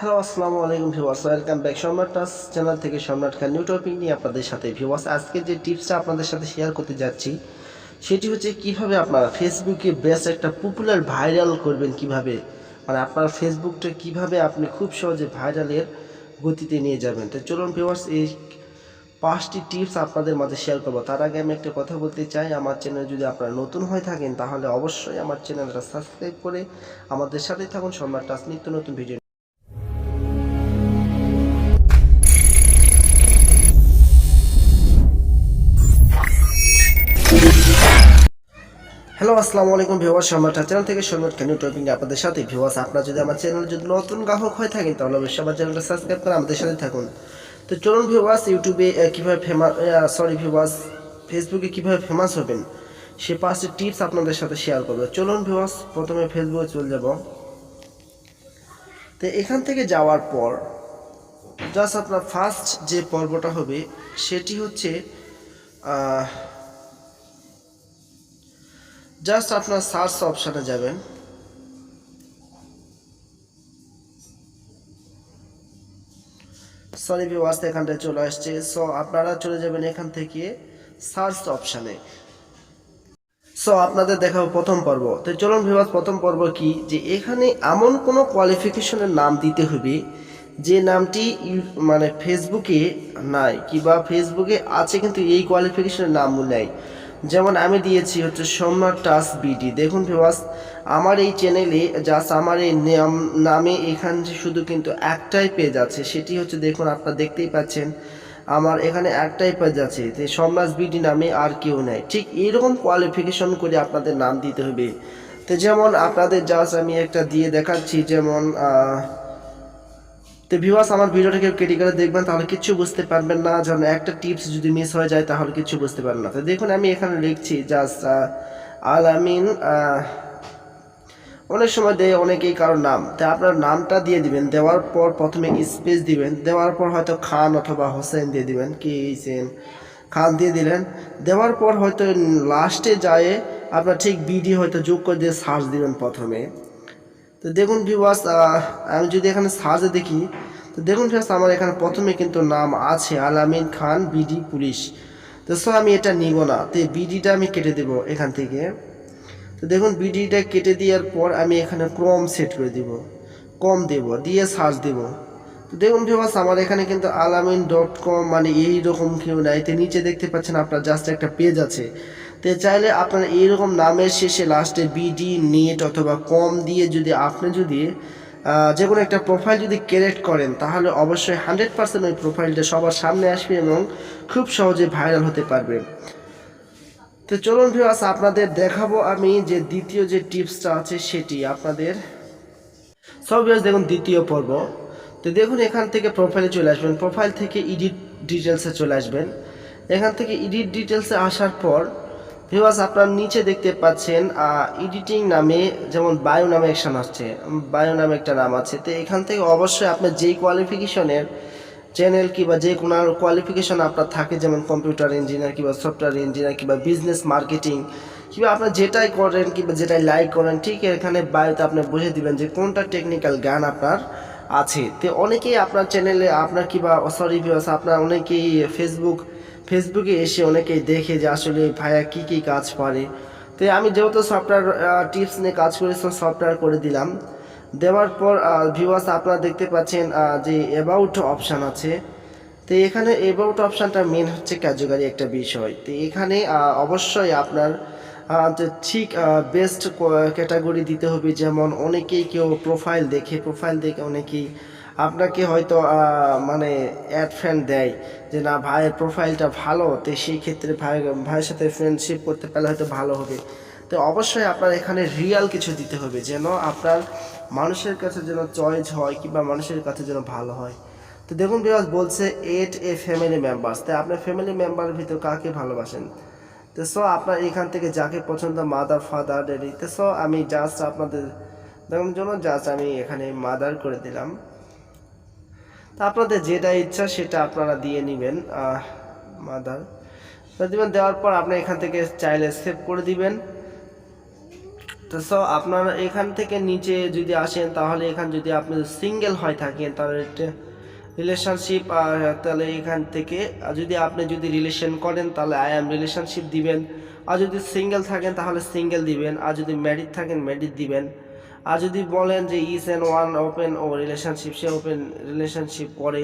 Hello আসসালামু আলাইকুম viewers, welcome back সম্রাট টাস চ্যানেল থেকে সম্রাট খান নিউ টপিক নিয়ে আপনাদের সাথে। ভিউয়ার্স, আজকে যে টিপসটা আপনাদের সাথে শেয়ার করতে যাচ্ছি সেটি হচ্ছে কিভাবে আপনারা ফেসবুকে বেস্ট একটা পপুলার ভাইরাল করবেন। কিভাবে মানে আপনার ফেসবুকটা কিভাবে আপনি খুব সহজে ভাইরালের গতিতে নিয়ে যাবেন। তো চলুন ভিউয়ার্স, এই 5টি টিপস আপনাদের মাঝে শেয়ার করবো। তার আগে আমি একটা কথা বলতে চাই, আমার চ্যানেল যদি আপনারা নতুন হয়ে থাকেন তাহলে অবশ্যই আমার চ্যানেলটা সাবস্ক্রাইব করে আমাদের সাথেই থাকুন। সম্রাট টাস নিত্য নতুন ভিডিও। হ্যালো আসসালামু আলাইকুম ভিউয়ার্স, সম্রাট চ্যানেল থেকে সম্রাট খান নিউ টপিক আপনাদের সাথে। ভিউয়ার্স, আপনারা যদি আমার চ্যানেল যদি নতুন গ্রাহক হয়ে থাকেন তাহলে অবশ্যই আমার চ্যানেলটা সাবস্ক্রাইব করে আমাদের সাথে থাকুন। তো চলুন ভিউয়ার্স, ইউটিউবে কীভাবে ভিউয়ার্স ফেসবুকে কীভাবে ফেমাস হবেন সে 5টি টিপস আপনাদের সাথে শেয়ার করবো। চলুন ভিউয়ার্স, প্রথমে ফেসবুকে চলে যাব। তো এখান থেকে যাওয়ার পর জাস্ট আপনার ফার্স্ট যে পর্বটা হবে সেটি হচ্ছে জাস্ট আপনার সার্চ অপশানে যাবেন। সরি ভিউয়ার্স, এখানটায় চলে আসছে। সো আপনারা চলে যাবেন এখান থেকে সার্চ অপশানে। সো আপনাদের দেখাবো প্রথম পর্ব। তো চলুন ভিউয়ার্স, প্রথম পর্ব কি যে এখানে এমন কোনো কোয়ালিফিকেশনের নাম দিতে হবে যে নামটি মানে ফেসবুকে নাই, কিংবা ফেসবুকে আছে কিন্তু এই কোয়ালিফিকেশনের নাম নেই। যেমন আমি দিয়েছি হচ্ছে সম্রাট টাস বিডি। দেখুন ভিউয়ার্স, আমার এই চ্যানেলে জাস্ট আমার এই নামে এখানে শুধু কিন্তু একটাই পেজ আছে, সেটি হচ্ছে দেখুন আপনারা দেখতেই পাচ্ছেন আমার এখানে একটাই পেজ আছে, যে সম্রাট বিডি নামে আর কেউ নেই। ঠিক এরকম কোয়ালিফিকেশন করে আপনাদের নাম দিতে হবে। তো যেমন আপনাদের জাস্ট আমি একটা দিয়ে দেখাচ্ছি, যেমন তো ভিউয়ার্স, আমার ভিডিওটা কেউ কেটে করে দেখবেন তাহলে কিছু বুঝতে পারবেন না, যেমন একটা টিপস যদি মিস হয়ে যায় তাহলে কিছু বুঝতে পারবেন না। তো দেখুন আমি এখানে লিখছি জাস্ট আলামিন। অনেক সময় দেয় অনেকেই কারোর নাম, তো আপনার নামটা দিয়ে দিবেন। দেওয়ার পর প্রথমে স্পেস দিবেন, দেওয়ার পর হয়তো খান অথবা হোসেন দিয়ে দিবেন, কি হোসেন খান দিয়ে দিলেন। দেওয়ার পর হয়তো লাস্টে যায় আপনার ঠিক বিডি হয়তো যোগ করে দিয়ে সার্চ দিবেন প্রথমে। তো দেখুন ভিউয়ার্স, আমি যদি এখানে সার্চে দেখি তো দেখুন ভিউয়ার্স, আমার এখানে প্রথমে কিন্তু নাম আছে আলামিন খান বিডি পুলিশ। তো সো আমি এটা নিব না, তো বিডিটা আমি কেটে দেব এখান থেকে। তো দেখুন বিডিটা কেটে দেওয়ার পর আমি এখানে ক্রম সেট করে দিব, কম দেব, দিয়ে সার্চ দেব। তো দেখুন ভিউয়ার্স, আমার এখানে কিন্তু alamin.com মানে এইরকম কেউ নাই। তো নিচে দেখতে পাচ্ছেন আপনার জাস্ট একটা পেজ আছে। তো চাইলে আপনার এইরকম নামের শেষে লাস্টে বিডি নেট অথবা কম দিয়ে যদি আপনি যদি যে কোনো একটা প্রোফাইল যদি ক্রিয়েট করেন তাহলে অবশ্যই 100% ওই প্রোফাইলটা সবার সামনে আসবে এবং খুব সহজে ভাইরাল হতে পারবে। তো চলুন ভিউয়ার্স, আপনাদের দেখাবো আমি যে দ্বিতীয় যে টিপসটা আছে সেটি আপনাদের। সব ভিউয়ার্স দেখুন দ্বিতীয় পর্ব। তো দেখুন এখান থেকে প্রোফাইলে চলে আসবেন, প্রোফাইল থেকে এডিট ডিটেলসে চলে আসবেন। এখান থেকে এডিট ডিটেলসে আসার পর ভিউয়ার্স আপনার নিচে দেখতে পাচ্ছেন এডিটিং নামে যেমন বায়ো নামে অ্যাকশন আসছে, বায়ো নামে একটা নাম আছে। তো এখান থেকে অবশ্যই আপনার যেই কোয়ালিফিকেশনের চ্যানেল কিংবা যে কোনো কোয়ালিফিকেশন আপনার থাকে, যেমন কম্পিউটার ইঞ্জিনিয়ার কিংবা সফটওয়্যার ইঞ্জিনিয়ার কিংবা বিজনেস মার্কেটিং কিংবা আপনার যেটাই করেন কিংবা যেটাই লাইক করেন, ঠিক এখানে বায়োতে আপনি বুঝে দিবেন যে কোনটা টেকনিক্যাল জ্ঞান আপনার আছে। তো অনেকেই আপনার চ্যানেলে আপনার কিংবা আপনার অনেকেই ফেসবুকে এসে অনেকেই দেখে যে আসলে ভাইয়া কী কাজ পারে। তো আমি যেহেতু সফটওয়্যার টিপস নিয়ে কাজ করি, সফটওয়্যার করে দিলাম। দেওয়ার পর ভিউয়ার্স আপনারা দেখতে পাচ্ছেন যে অ্যাবাউট অপশান আছে। তো এখানে অ্যাবাউট অপশানটা মেন হচ্ছে কার্যকারী একটা বিষয়। তো এখানে অবশ্যই আপনার ঠিক বেস্ট ক্যাটাগরি দিতে হবে। যেমন অনেকেই কেউ প্রোফাইল দেখে অনেকেই আপনাকে হয়তো মানে অ্যাড ফ্রেন্ড দেয় যে না ভাইয়ের প্রোফাইলটা ভালো, তো সেই ক্ষেত্রে ভাইয়ের সাথে ফ্রেন্ডশিপ করতে পারলে হয়তো ভালো হবে। তো অবশ্যই আপনার এখানে রিয়াল কিছু দিতে হবে, যেন আপনার মানুষের কাছে যেন চয়েস হয় কিংবা মানুষের কাছে যেন ভালো হয়। তো দেখুন ভিউয়ার্স বলছে 8 ফ্যামিলি মেম্বার্স, তাই আপনার ফ্যামিলি মেম্বারের ভিতর কাকে ভালোবাসেন। তো সো আপনার এখান থেকে যাকে পছন্দ, মাদার ফাদার ড্যাডি। তো সো আমি জাস্ট আপনাদের দেখানোর জন্য জাস্ট আমি এখানে মাদার করে দিলাম। তা আপনাদের যেটা ইচ্ছা সেটা আপনারা দিয়ে নেবেন, মাদার দিবেন। দেওয়ার পর আপনি এখান থেকে চাইলে সেভ করে দিবেন। তো আপনারা এখান থেকে নিচে যদি আসেন, তাহলে এখান যদি আপনি সিঙ্গেল হয়ে থাকেন তাহলে রিলেশনশিপ, তাহলে এখান থেকে যদি আপনি যদি রিলেশন করেন তাহলে আই অ্যাম রিলেশনশিপ দিবেন, আর যদি সিঙ্গেল থাকেন তাহলে সিঙ্গেল দিবেন, আর যদি ম্যারিড থাকেন ম্যারিড দিবেন, আর যদি বলেন যে ইজ অ্যান্ড ওয়ান ওপেন ও রিলেশনশিপ, সে ওপেন রিলেশনশিপ করে,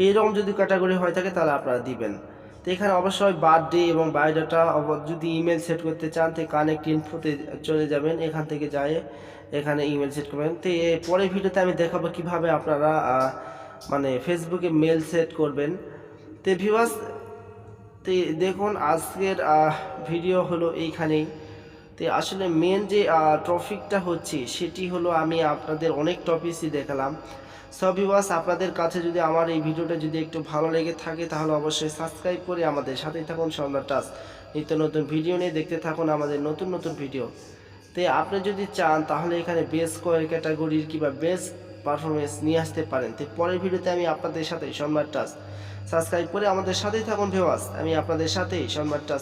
এরকম যদি ক্যাটাগরি হয়ে থাকে তাহলে আপনারা দিবেন। তো এখানে অবশ্যই বার্থডে এবং বায়োডাটা, যদি ইমেল সেট করতে চান তো কানেক্ট ইনফোতে চলে যাবেন, এখান থেকে যায় এখানে ইমেল সেট করবেন। তো পরের ভিডিওতে আমি দেখাবো কিভাবে আপনারা মানে ফেসবুকে মেল সেট করবেন। তো ভিউয়ার্স, তো দেখুন আজকের ভিডিও হলো এইখানেই। তো আসলে মেন যে টপিকটা হচ্ছে সেটি হলো আমি আপনাদের অনেক টপিকই দেখালাম। সব ভিউয়ার্স, আপনাদের কাছে যদি আমার এই ভিডিওটা যদি একটু ভালো লেগে থাকে তাহলে অবশ্যই সাবস্ক্রাইব করে আমাদের সাথেই থাকুন। সম্রাট টাচ নিত্য নতুন ভিডিও নিয়ে দেখতে থাকুন আমাদের নতুন নতুন ভিডিও। তো আপনি যদি চান তাহলে এখানে বেস্ট ক্যাটাগরির কিংবা বেস্ট পারফরমেন্স নিয়ে আসতে পারেন। তো পরের ভিডিওতে আমি আপনাদের সাথে সম্রাট টাচ, সাবস্ক্রাইব করে আমাদের সাথেই থাকুন ভিউয়ার্স, আমি আপনাদের সাথেই সম্রাট টাচ।